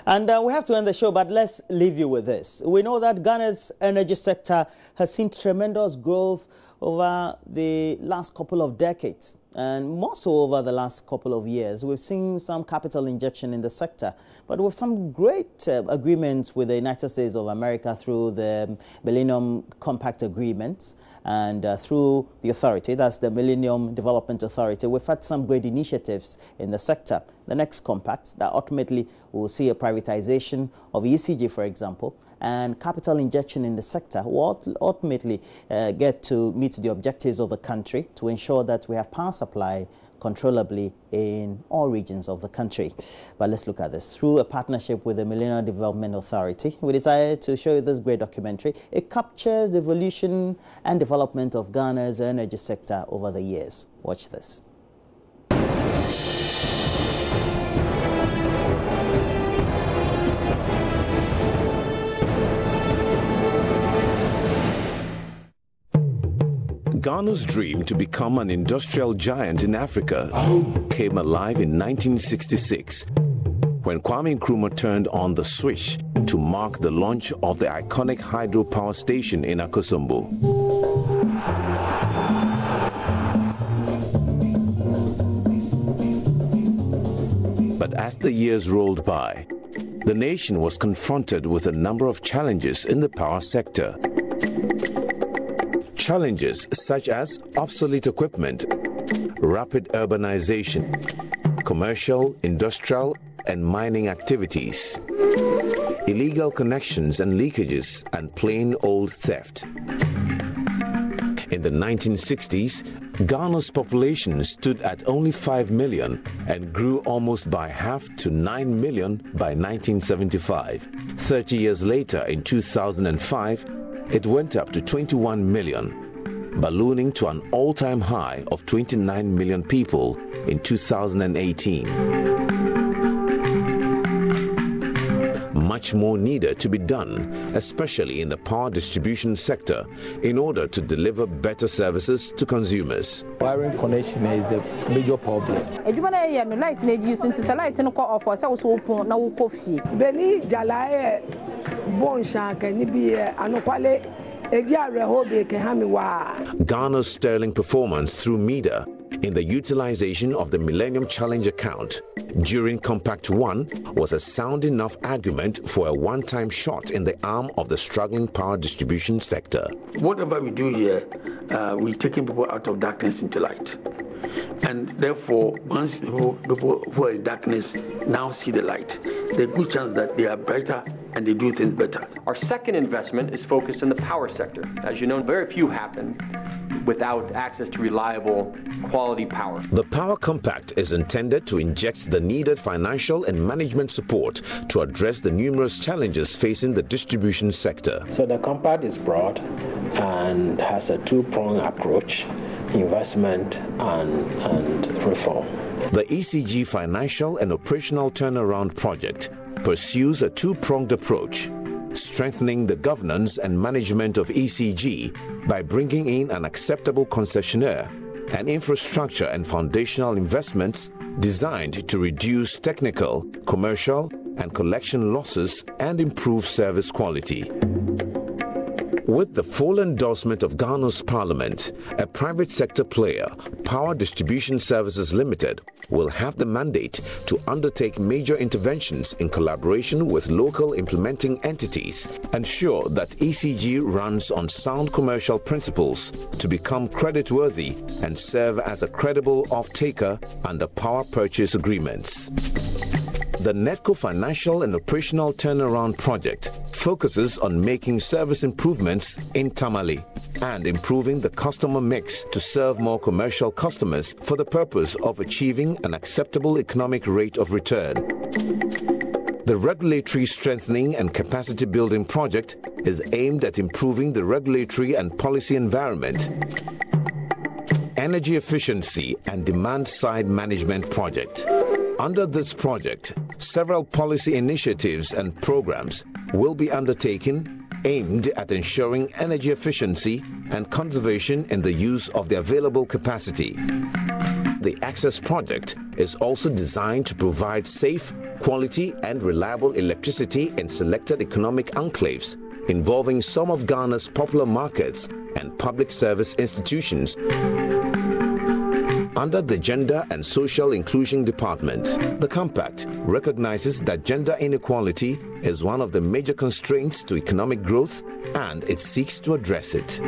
And we have to end the show, but let's leave you with this. We know that Ghana's energy sector has seen tremendous growth over the last couple of decades, and more so over the last couple of years. We've seen some capital injection in the sector, but with some great agreements with the United States of America through the Millennium Compact Agreements and through the authority, that's the Millennium Development Authority. We've had some great initiatives in the sector. The next compact that ultimately will see a privatization of ECG, for example, and capital injection in the sector will ultimately get to meet the objectives of the country to ensure that we have power supply controllably in all regions of the country. But let's look at this. Through a partnership with the Millennium Development Authority, we decided to show you this great documentary. It captures the evolution and development of Ghana's energy sector over the years. Watch this. Ghana's dream to become an industrial giant in Africa came alive in 1966 when Kwame Nkrumah turned on the switch to mark the launch of the iconic hydropower station in Akosombo. But as the years rolled by, the nation was confronted with a number of challenges in the power sector. Challenges such as obsolete equipment, rapid urbanization, commercial, industrial, and mining activities, illegal connections and leakages, and plain old theft. In the 1960s, Ghana's population stood at only 5 million and grew almost by half to 9 million by 1975. 30 years later, in 2005, it went up to 21 million, ballooning to an all-time high of 29 million people in 2018. Much more needed to be done, especially in the power distribution sector, in order to deliver better services to consumers. Wiring connection is the major problem. Ghana's sterling performance through MEDA in the utilization of the Millennium Challenge account during Compact 1 was a sound enough argument for a one-time shot in the arm of the struggling power distribution sector. Whatever we do here, we're taking people out of darkness into light. And therefore, once people who are in darkness now see the light, there's a good chance that they are brighter and they do things better. Our second investment is focused in the power sector. As you know, very few happen without access to reliable, quality power. The Power Compact is intended to inject the needed financial and management support to address the numerous challenges facing the distribution sector. So the compact is broad and has a two-pronged approach: investment and reform. The ECG Financial and Operational Turnaround Project pursues a two-pronged approach, strengthening the governance and management of ECG by bringing in an acceptable concessionaire and infrastructure and foundational investments designed to reduce technical, commercial, and collection losses and improve service quality. With the full endorsement of Ghana's Parliament, a private sector player, Power Distribution Services Limited, will have the mandate to undertake major interventions in collaboration with local implementing entities, ensure that ECG runs on sound commercial principles to become creditworthy and serve as a credible off-taker under power purchase agreements. The NEDCO Financial and Operational Turnaround Project focuses on making service improvements in Tamale and improving the customer mix to serve more commercial customers for the purpose of achieving an acceptable economic rate of return. The Regulatory Strengthening and Capacity Building Project is aimed at improving the regulatory and policy environment. Energy Efficiency and Demand-Side Management Project. Under this project, several policy initiatives and programs will be undertaken aimed at ensuring energy efficiency and conservation in the use of the available capacity. The Access project is also designed to provide safe, quality and reliable electricity in selected economic enclaves involving some of Ghana's popular markets and public service institutions. Under the Gender and Social Inclusion Department, the compact recognizes that gender inequality is one of the major constraints to economic growth, and it seeks to address it.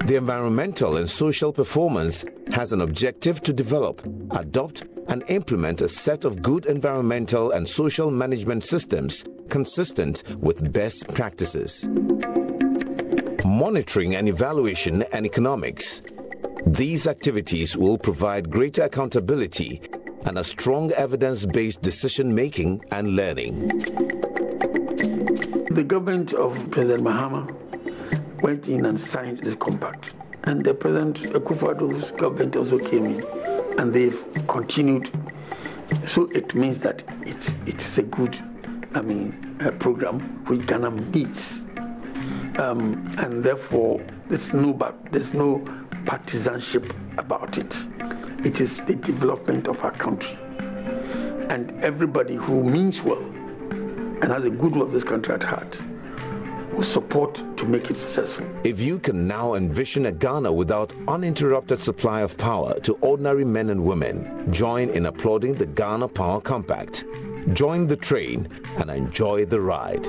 The environmental and social performance has an objective to develop, adopt, and implement a set of good environmental and social management systems consistent with best practices. Monitoring and evaluation and economics. These activities will provide greater accountability and a strong evidence-based decision-making and learning. The government of President Mahama went in and signed this compact, and the President Akufo-Addo's government also came in, and they've continued. So it means that it's a good, program which Ghana needs, and therefore there's no partisanship about it. It is the development of our country, and everybody who means well and has a good will of this country at heart will support to make it successful. If you can now envision a Ghana without uninterrupted supply of power to ordinary men and women, join in applauding the Ghana Power Compact. Join the train and enjoy the ride.